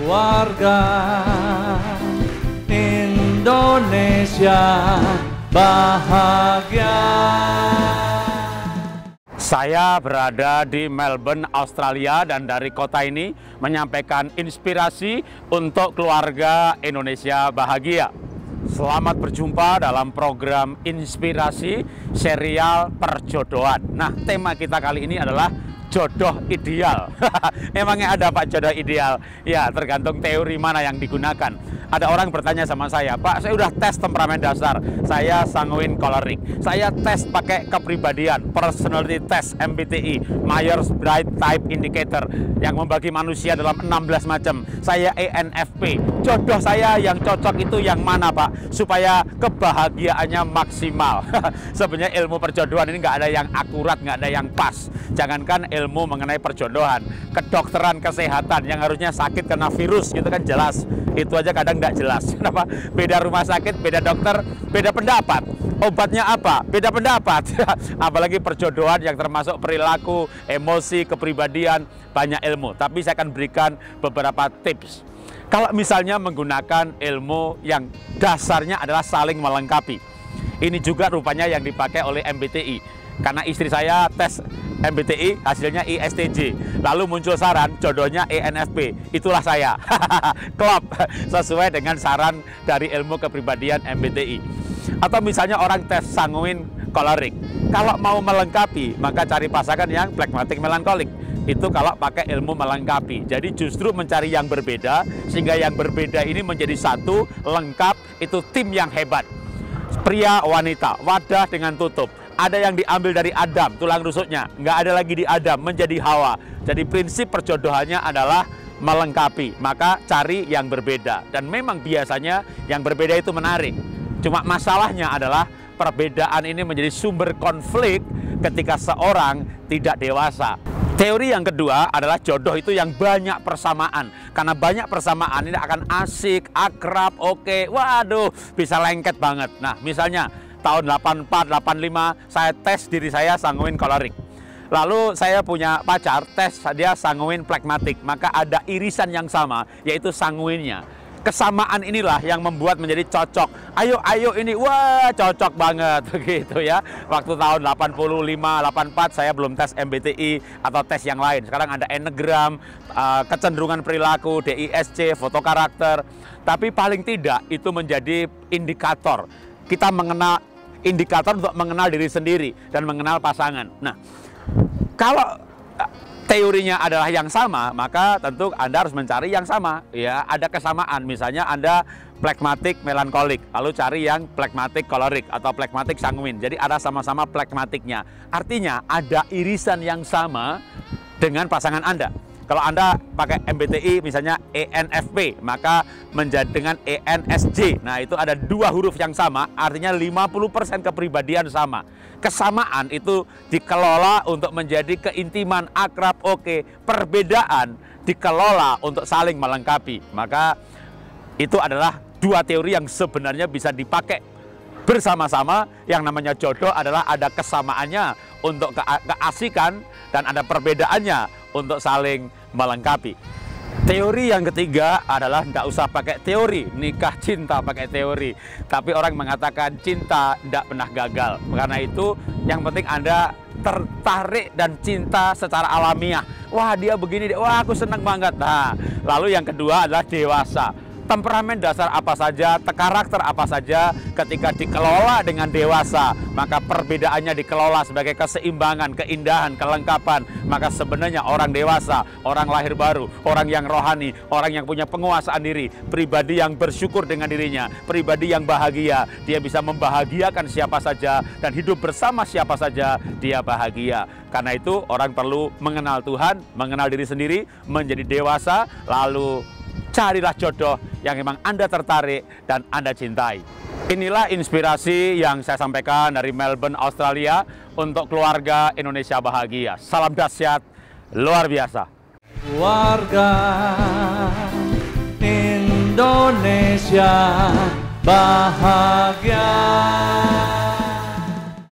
Warga Indonesia bahagia. Saya berada di Melbourne, Australia, dan dari kota ini menyampaikan inspirasi untuk keluarga Indonesia bahagia. Selamat berjumpa dalam program inspirasi serial perjodohan. Nah, tema kita kali ini adalah jodoh ideal. Emangnya ada Pak jodoh ideal? Ya, tergantung teori mana yang digunakan. Ada orang bertanya sama saya, Pak, saya udah tes temperamen dasar, saya sanguin kolerik, saya tes pakai kepribadian, personality test, MBTI, Myers-Briggs Type Indicator, yang membagi manusia dalam 16 macam. Saya ENFP. Jodoh saya yang cocok itu yang mana, Pak? Supaya kebahagiaannya maksimal. Sebenarnya ilmu perjodohan ini nggak ada yang akurat, nggak ada yang pas. Jangankan ilmu mengenai perjodohan, kedokteran kesehatan yang harusnya sakit karena virus gitu kan jelas, itu aja kadang nggak jelas. Kenapa? Beda rumah sakit, beda dokter, beda pendapat. Obatnya apa? Beda pendapat. Apalagi perjodohan yang termasuk perilaku, emosi, kepribadian, banyak ilmu. Tapi saya akan berikan beberapa tips. Kalau misalnya menggunakan ilmu yang dasarnya adalah saling melengkapi. Ini juga rupanya yang dipakai oleh MBTI. Karena istri saya tes MBTI, hasilnya ISTJ. Lalu muncul saran, jodohnya ENFP. Itulah saya. Klop, sesuai dengan saran dari ilmu kepribadian MBTI. Atau misalnya orang tes sanguin kolerik. Kalau mau melengkapi, maka cari pasangan yang phlegmatik melankolik. Itu kalau pakai ilmu melengkapi. Jadi justru mencari yang berbeda, sehingga yang berbeda ini menjadi satu, lengkap, itu tim yang hebat. Pria, wanita, wadah dengan tutup. Ada yang diambil dari Adam, tulang rusuknya. Nggak ada lagi di Adam, menjadi Hawa. Jadi prinsip perjodohannya adalah melengkapi. Maka cari yang berbeda. Dan memang biasanya yang berbeda itu menarik. Cuma masalahnya adalah perbedaan ini menjadi sumber konflik ketika seorang tidak dewasa. Teori yang kedua adalah jodoh itu yang banyak persamaan. Karena banyak persamaan ini akan asik, akrab, oke. Waduh, bisa lengket banget. Nah, misalnya tahun 84, 85, saya tes diri saya sanguin kolerik. Lalu saya punya pacar, tes dia sanguin phlegmatik. Maka ada irisan yang sama, yaitu sanguinnya. Kesamaan inilah yang membuat menjadi cocok. Ayo ini, wah cocok banget begitu ya. Waktu tahun 85, 84 saya belum tes MBTI atau tes yang lain. Sekarang ada Enneagram, kecenderungan perilaku, DISC, foto karakter. Tapi paling tidak itu menjadi indikator. Kita mengenal indikator untuk mengenal diri sendiri dan mengenal pasangan. Nah, kalau teorinya adalah yang sama, maka tentu Anda harus mencari yang sama. Ya, ada kesamaan. Misalnya Anda phlegmatik melankolik, lalu cari yang phlegmatik kolerik atau phlegmatik sanguin. Jadi ada sama-sama phlegmatiknya. Artinya ada irisan yang sama dengan pasangan Anda. Kalau Anda pakai MBTI misalnya ENFP, maka menjadi dengan ENSJ. Nah, itu ada dua huruf yang sama, artinya 50% kepribadian sama. Kesamaan itu dikelola untuk menjadi keintiman, akrab, oke. Perbedaan dikelola untuk saling melengkapi. Maka itu adalah dua teori yang sebenarnya bisa dipakai bersama-sama. Yang namanya jodoh adalah ada kesamaannya untuk keasikan dan ada perbedaannya untuk saling melengkapi. Teori yang ketiga adalah nggak usah pakai teori, nikah cinta pakai teori. Tapi orang mengatakan cinta tidak pernah gagal. Karena itu yang penting Anda tertarik dan cinta secara alamiah. Wah dia begini, wah aku senang banget. Nah, lalu yang kedua adalah dewasa. Temperamen dasar apa saja, karakter apa saja, ketika dikelola dengan dewasa, maka perbedaannya dikelola sebagai keseimbangan, keindahan, kelengkapan. Maka sebenarnya orang dewasa, orang lahir baru, orang yang rohani, orang yang punya penguasaan diri, pribadi yang bersyukur dengan dirinya, pribadi yang bahagia, dia bisa membahagiakan siapa saja dan hidup bersama siapa saja, dia bahagia. Karena itu orang perlu mengenal Tuhan, mengenal diri sendiri, menjadi dewasa, lalu carilah jodoh yang memang Anda tertarik dan Anda cintai. Inilah inspirasi yang saya sampaikan dari Melbourne, Australia untuk keluarga Indonesia bahagia. Salam dahsyat, luar biasa. Warga Indonesia bahagia.